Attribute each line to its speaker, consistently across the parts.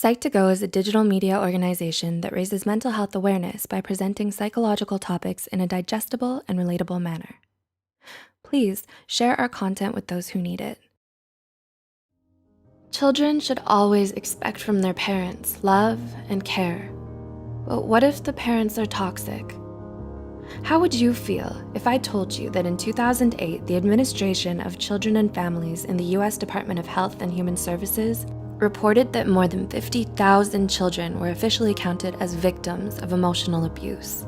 Speaker 1: Psych2Go is a digital media organization that raises mental health awareness by presenting psychological topics in a digestible and relatable manner. Please share our content with those who need it. Children should always expect from their parents love and care. But what if the parents are toxic? How would you feel if I told you that in 2008, the Administration of Children and Families in the US Department of Health and Human Services reported that more than 50,000 children were officially counted as victims of emotional abuse?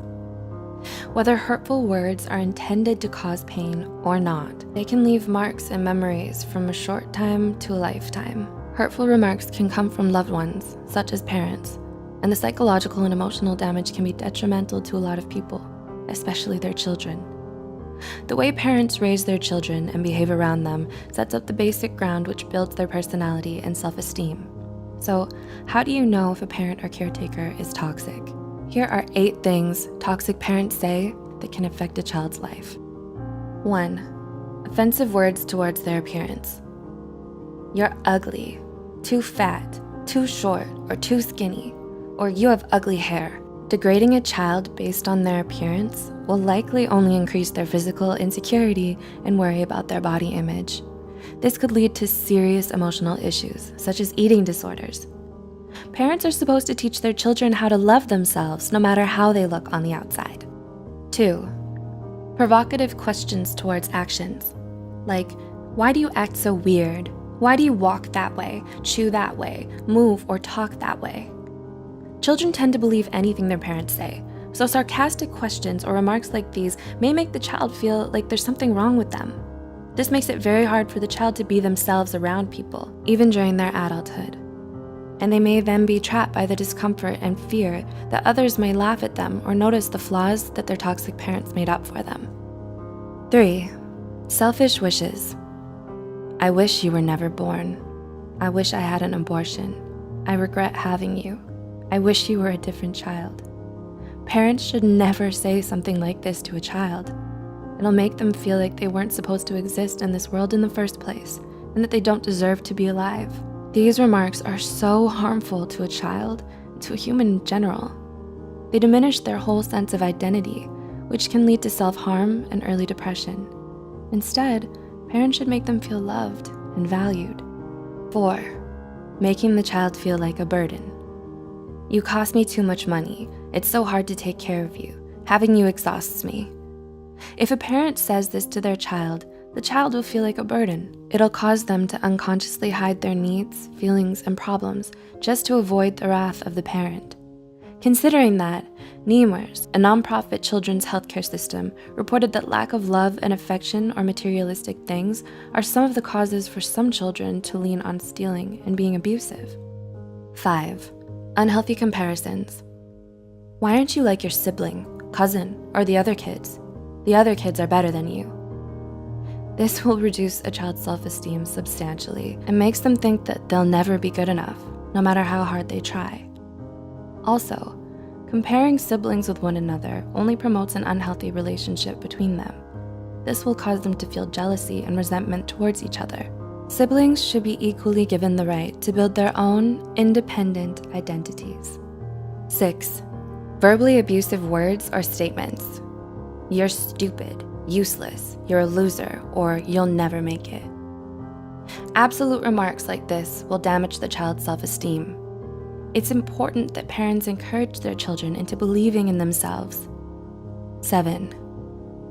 Speaker 1: Whether hurtful words are intended to cause pain or not, they can leave marks and memories from a short time to a lifetime. Hurtful remarks can come from loved ones, such as parents, and the psychological and emotional damage can be detrimental to a lot of people, especially their children. The way parents raise their children and behave around them sets up the basic ground which builds their personality and self-esteem. So, how do you know if a parent or caretaker is toxic? Here are 8 things toxic parents say that can affect a child's life. 1. Offensive words towards their appearance. You're ugly, too fat, too short, or too skinny, or you have ugly hair. Degrading a child based on their appearance will likely only increase their physical insecurity and worry about their body image. This could lead to serious emotional issues, such as eating disorders. Parents are supposed to teach their children how to love themselves no matter how they look on the outside. 2. Provocative questions towards actions, like, why do you act so weird? Why do you walk that way, chew that way, move or talk that way? Children tend to believe anything their parents say, so sarcastic questions or remarks like these may make the child feel like there's something wrong with them. This makes it very hard for the child to be themselves around people, even during their adulthood. And they may then be trapped by the discomfort and fear that others may laugh at them or notice the flaws that their toxic parents made up for them. 3. Selfish wishes. I wish you were never born. I wish I had an abortion. I regret having you. I wish you were a different child. Parents should never say something like this to a child. It'll make them feel like they weren't supposed to exist in this world in the first place, and that they don't deserve to be alive. These remarks are so harmful to a child, and to a human in general. They diminish their whole sense of identity, which can lead to self-harm and early depression. Instead, parents should make them feel loved and valued. 4. Making the child feel like a burden. You cost me too much money. It's so hard to take care of you. Having you exhausts me. If a parent says this to their child, the child will feel like a burden. It'll cause them to unconsciously hide their needs, feelings, and problems just to avoid the wrath of the parent. Considering that, Nemours, a nonprofit children's healthcare system, reported that lack of love and affection or materialistic things are some of the causes for some children to lean on stealing and being abusive. 5. Unhealthy comparisons. Why aren't you like your sibling, cousin, or the other kids? The other kids are better than you. This will reduce a child's self-esteem substantially and makes them think that they'll never be good enough, no matter how hard they try. Also, comparing siblings with one another only promotes an unhealthy relationship between them. This will cause them to feel jealousy and resentment towards each other. Siblings should be equally given the right to build their own independent identities. 6. Verbally abusive words or statements. You're stupid, useless, you're a loser, or you'll never make it. Absolute remarks like this will damage the child's self-esteem. It's important that parents encourage their children into believing in themselves. 7.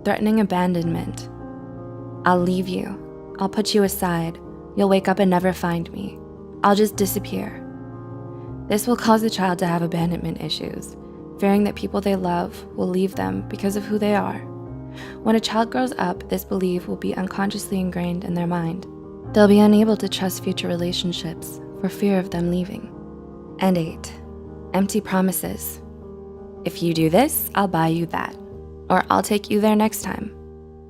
Speaker 1: Threatening abandonment. I'll leave you. I'll put you aside. You'll wake up and never find me. I'll just disappear. This will cause the child to have abandonment issues, fearing that people they love will leave them because of who they are. When a child grows up, this belief will be unconsciously ingrained in their mind. They'll be unable to trust future relationships for fear of them leaving. And 8. Empty promises. If you do this, I'll buy you that, or I'll take you there next time.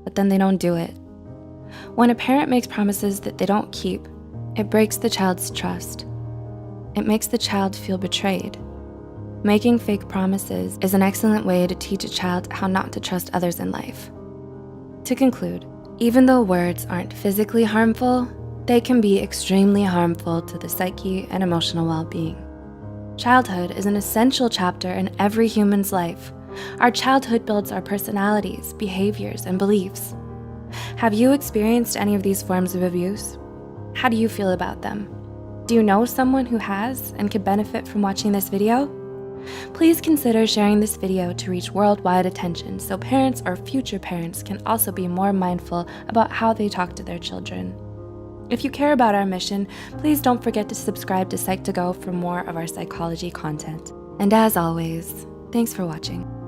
Speaker 1: But then they don't do it. When a parent makes promises that they don't keep, it breaks the child's trust. It makes the child feel betrayed. Making fake promises is an excellent way to teach a child how not to trust others in life. To conclude, even though words aren't physically harmful, they can be extremely harmful to the psyche and emotional well-being. Childhood is an essential chapter in every human's life. Our childhood builds our personalities, behaviors, and beliefs. Have you experienced any of these forms of abuse? How do you feel about them? Do you know someone who has and could benefit from watching this video? Please consider sharing this video to reach worldwide attention so parents or future parents can also be more mindful about how they talk to their children. If you care about our mission, please don't forget to subscribe to Psych2Go for more of our psychology content. And as always, thanks for watching.